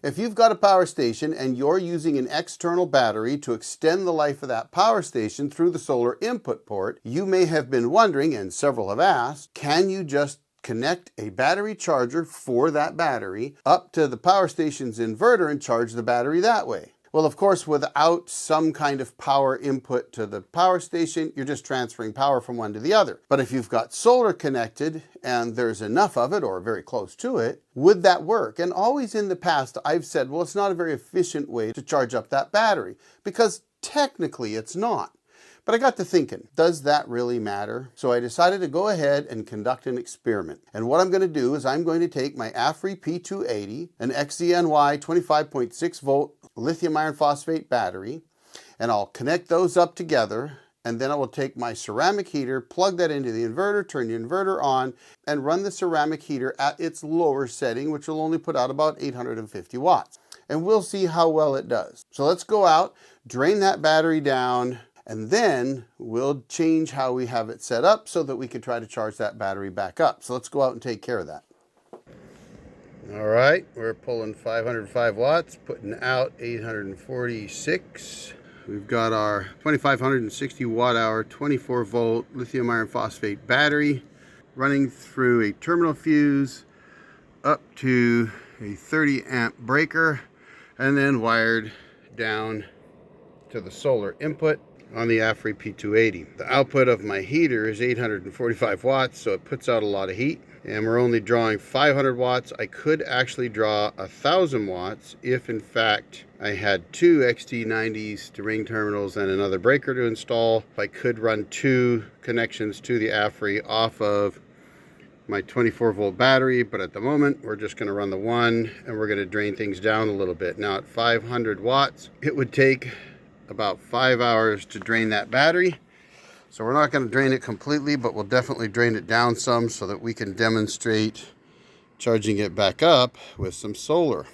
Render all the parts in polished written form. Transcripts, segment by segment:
If you've got a power station and you're using an external battery to extend the life of that power station through the solar input port, you may have been wondering, and several have asked, can you just connect a battery charger for that battery up to the power station's inverter and charge the battery that way? Well, of course, without some kind of power input to the power station, you're just transferring power from one to the other. But if you've got solar connected and there's enough of it or very close to it, would that work? And always in the past, I've said, well, it's not a very efficient way to charge up that battery because technically it's not. But I got to thinking, does that really matter? So I decided to go ahead and conduct an experiment. And what I'm going to do is I'm going to take my Aferiy P280, an XZNY 25.6 volt lithium iron phosphate battery, and I'll connect those up together. And then I will take my ceramic heater, plug that into the inverter, turn the inverter on, and run the ceramic heater at its lower setting, which will only put out about 850 watts. And we'll see how well it does. So let's go out, drain that battery down, and then we'll change how we have it set up so that we can try to charge that battery back up. So let's go out and take care of that. All right, we're pulling 505 watts, putting out 846. We've got our 2560 watt hour, 24 volt lithium iron phosphate battery running through a terminal fuse up to a 30 amp breaker and then wired down to the solar input on the Aferiy P280. The output of my heater is 845 watts, so it puts out a lot of heat. And we're only drawing 500 watts. I could actually draw 1,000 watts if, in fact, I had two XT90s to ring terminals and another breaker to install. I could run two connections to the Aferiy off of my 24 volt battery, but at the moment we're just going to run the one and we're going to drain things down a little bit. Now at 500 watts, it would take about 5 hours to drain that battery. So we're not going to drain it completely, but we'll definitely drain it down some so that we can demonstrate charging it back up with some solar.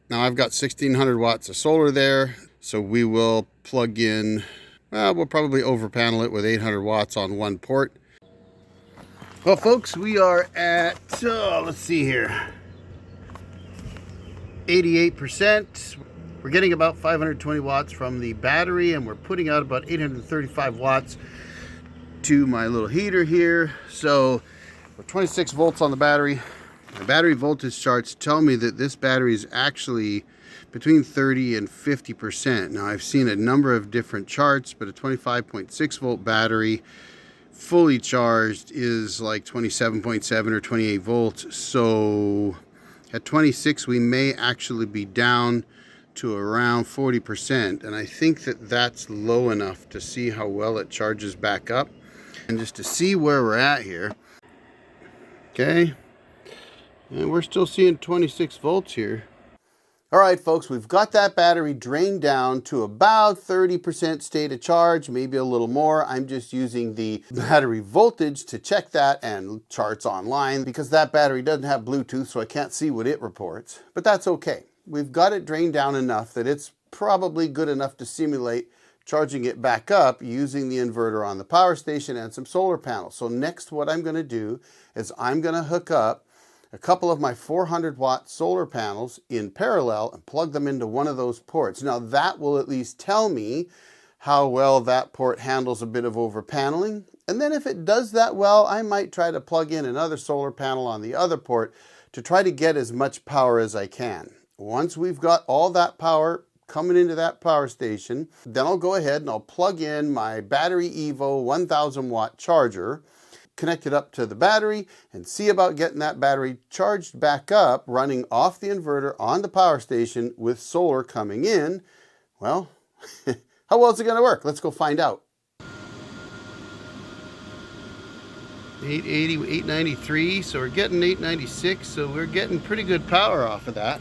Now I've got 1600 watts of solar there, so we will plug in, we'll probably over panel it with 800 watts on one port. Well folks, we are at, let's see here, 88%. We're getting about 520 watts from the battery and we're putting out about 835 watts to my little heater here. So we're 26 volts on the battery. My battery voltage charts tell me that this battery is actually between 30 and 50%. Now I've seen a number of different charts, but a 25.6 volt battery fully charged is like 27.7 or 28 volts. So at 26 we may actually be down to around 40%, and I think that that's low enough to see how well it charges back up and just to see where we're at here. Okay, and we're still seeing 26 volts here. All right folks, we've got that battery drained down to about 30% state of charge, maybe a little more. I'm just using the battery voltage to check that and charts online because that battery doesn't have Bluetooth, so I can't see what it reports, but that's okay. We've got it drained down enough that it's probably good enough to simulate charging it back up using the inverter on the power station and some solar panels. So next what I'm going to do is I'm going to hook up a couple of my 400 watt solar panels in parallel and plug them into one of those ports. Now that will at least tell me how well that port handles a bit of over paneling. And then if it does that well, I might try to plug in another solar panel on the other port to try to get as much power as I can. Once we've got all that power coming into that power station, then I'll go ahead and I'll plug in my BatteryEvo 1000 watt charger, connect it up to the battery, and see about getting that battery charged back up, running off the inverter on the power station with solar coming in. Well, how well is it going to work? Let's go find out. 880, 893, so we're getting 896, so we're getting pretty good power off of that.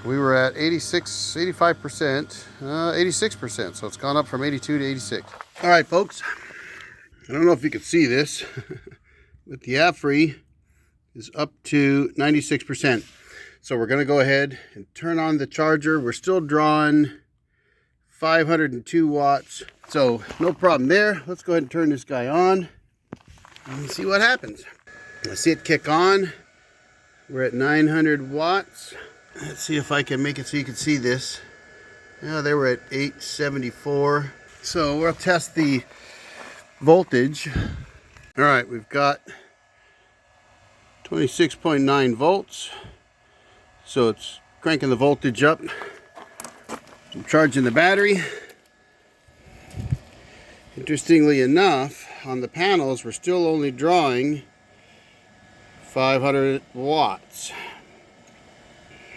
We were at 85%, 86%, so it's gone up from 82 to 86. All right, folks, I don't know if you can see this, but the Aferiy is up to 96%. So we're going to go ahead and turn on the charger. We're still drawing 502 watts, so no problem there. Let's go ahead and turn this guy on and see what happens. Let's see it kick on. We're at 900 watts. Let's see if I can make it so you can see this. Yeah, they were at 874. So we'll test the voltage. All right, we've got 26.9 volts. So it's cranking the voltage up. I'm charging the battery. Interestingly enough, on the panels, we're still only drawing 500 watts.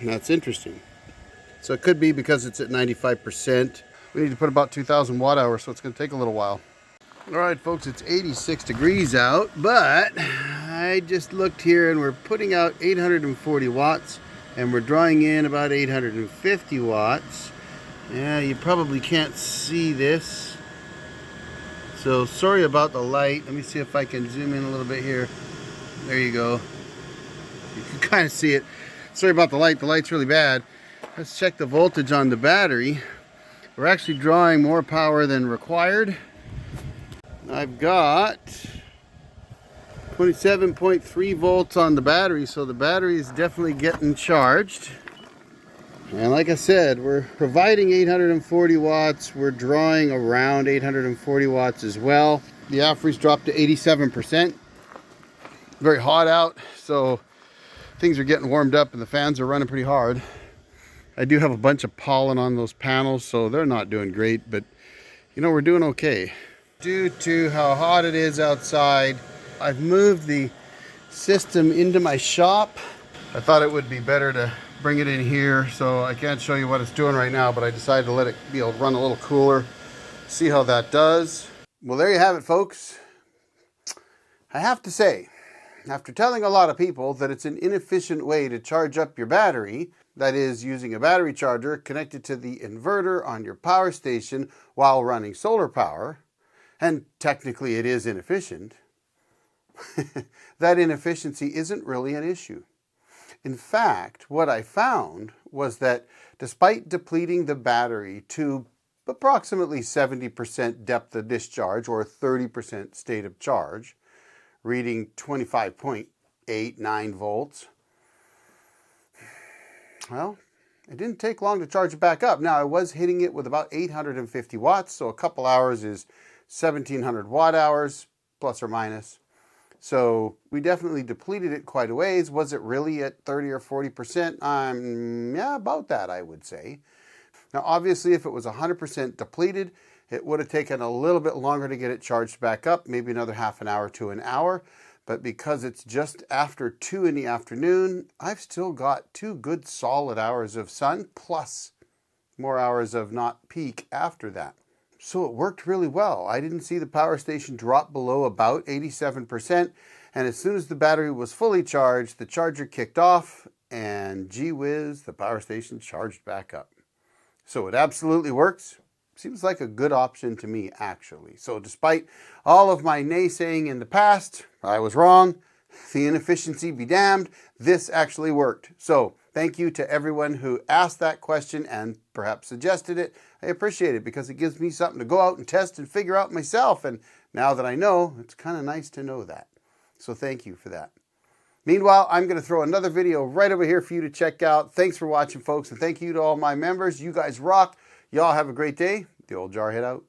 That's interesting. So it could be because it's at 95%. We need to put about 2,000 watt hours, so it's going to take a little while. All right, folks, it's 86 degrees out, but I just looked here and we're putting out 840 watts and we're drawing in about 850 watts. Yeah, you probably can't see this. So sorry about the light. Let me see if I can zoom in a little bit here. There you go. You can kind of see it. Sorry about the light. The light's really bad. Let's check the voltage on the battery. We're actually drawing more power than required. I've got 27.3 volts on the battery, so the battery is definitely getting charged. And like I said, we're providing 840 watts. We're drawing around 840 watts as well. The Afery's dropped to 87%. Very hot out, so things are getting warmed up and the fans are running pretty hard. I do have a bunch of pollen on those panels, so they're not doing great, but you know, we're doing okay. Due to how hot it is outside, I've moved the system into my shop. I thought it would be better to bring it in here, so I can't show you what it's doing right now, but I decided to let it be able to run a little cooler. See how that does. Well, there you have it, folks. I have to say, after telling a lot of people that it's an inefficient way to charge up your battery, that is, using a battery charger connected to the inverter on your power station while running solar power, and technically it is inefficient, that inefficiency isn't really an issue. In fact, what I found was that despite depleting the battery to approximately 70% depth of discharge or 30% state of charge, reading 25.89 volts, well, it didn't take long to charge it back up. Now, I was hitting it with about 850 watts, so a couple hours is 1,700 watt hours, plus or minus. So we definitely depleted it quite a ways. Was it really at 30 or 40%? Yeah, about that, I would say. Now, obviously, if it was 100% depleted, it would have taken a little bit longer to get it charged back up, maybe another half an hour to an hour. But because it's just after 2 in the afternoon, I've still got 2 good solid hours of sun, plus more hours of not peak after that. So it worked really well. I didn't see the power station drop below about 87%. And as soon as the battery was fully charged, the charger kicked off and gee whiz, the power station charged back up. So it absolutely works. Seems like a good option to me, actually. So despite all of my naysaying in the past, I was wrong. The inefficiency be damned. This actually worked. So thank you to everyone who asked that question and perhaps suggested it. I appreciate it because it gives me something to go out and test and figure out myself. And now that I know, it's kind of nice to know that. So thank you for that. Meanwhile, I'm going to throw another video right over here for you to check out. Thanks for watching, folks. And thank you to all my members. You guys rock. Y'all have a great day. The old Jarhead out.